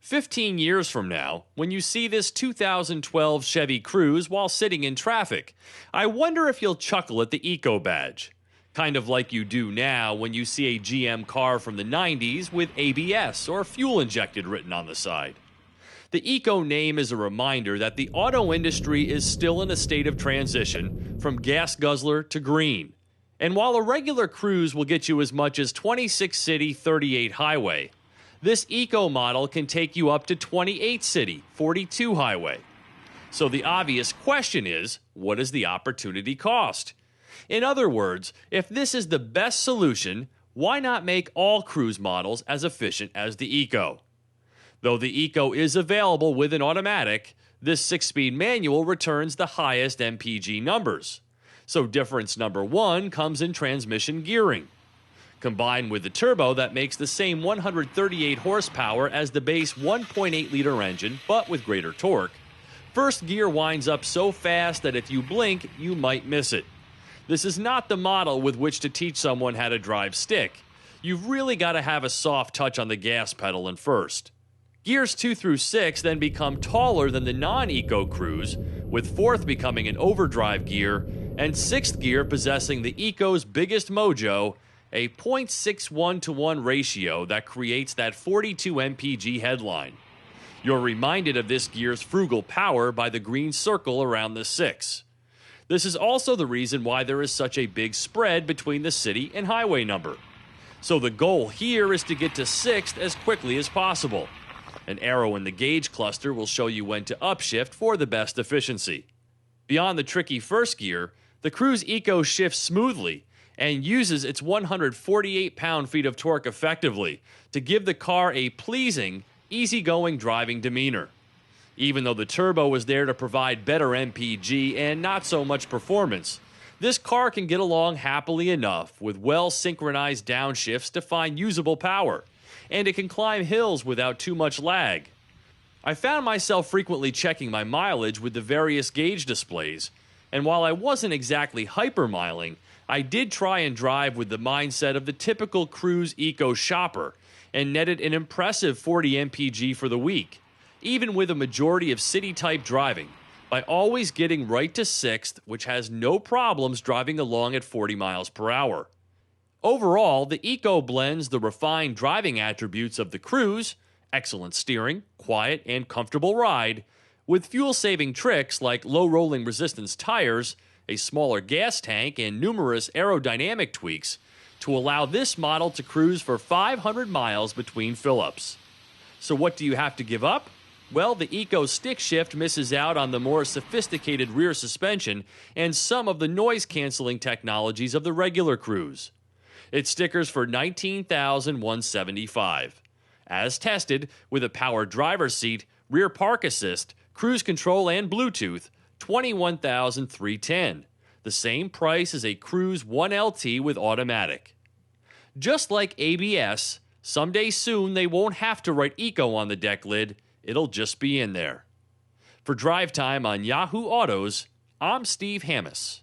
15 years from now, when you see this 2012 Chevy Cruze while sitting in traffic, I wonder if you'll chuckle at the Eco badge. Kind of like you do now when you see a GM car from the 90s with ABS or fuel injected written on the side. The Eco name is a reminder that the auto industry is still in a state of transition from gas guzzler to green. And while a regular Cruze will get you as much as 26 city, 38 highway, this Eco model can take you up to 28 city, 42 highway. So the obvious question is, what is the opportunity cost? In other words, if this is the best solution, why not make all Cruze models as efficient as the Eco? Though the Eco is available with an automatic, this 6-speed manual returns the highest MPG numbers. So difference number 1 comes in transmission gearing. Combined with the turbo that makes the same 138 horsepower as the base 1.8-liter engine, but with greater torque, first gear winds up so fast that if you blink, you might miss it. This is not the model with which to teach someone how to drive stick. You've really got to have a soft touch on the gas pedal in first. Gears 2 through 6 then become taller than the non-Eco Cruze, with 4th becoming an overdrive gear, and 6th gear possessing the Eco's biggest mojo, a 0.61-to-1 ratio that creates that 42 mpg headline. You're reminded of this gear's frugal power by the green circle around the 6. This is also the reason why there is such a big spread between the city and highway number. So the goal here is to get to 6th as quickly as possible. An arrow in the gauge cluster will show you when to upshift for the best efficiency. Beyond the tricky first gear, the Cruze Eco shifts smoothly and uses its 148 pound-feet of torque effectively to give the car a pleasing, easygoing driving demeanor. Even though the turbo is there to provide better MPG and not so much performance, this car can get along happily enough with well-synchronized downshifts to find usable power, and it can climb hills without too much lag. I found myself frequently checking my mileage with the various gauge displays, and while I wasn't exactly hypermiling, I did try and drive with the mindset of the typical Cruze Eco shopper and netted an impressive 40 mpg for the week, even with a majority of city-type driving, by always getting right to 6th, which has no problems driving along at 40 miles per hour. Overall, the Eco blends the refined driving attributes of the Cruze, excellent steering, quiet, and comfortable ride, with fuel-saving tricks like low rolling resistance tires, a smaller gas tank, and numerous aerodynamic tweaks to allow this model to cruise for 500 miles between fill-ups. So what do you have to give up? Well, the Eco stick shift misses out on the more sophisticated rear suspension and some of the noise-canceling technologies of the regular Cruze. It stickers for $19,175. As tested, with a power driver's seat, rear park assist, cruise control, and Bluetooth, $21,310. The same price as a Cruze 1LT with automatic. Just like ABS, someday soon they won't have to write Eco on the deck lid, it'll just be in there. For Drive Time on Yahoo Autos, I'm Steve Hammis.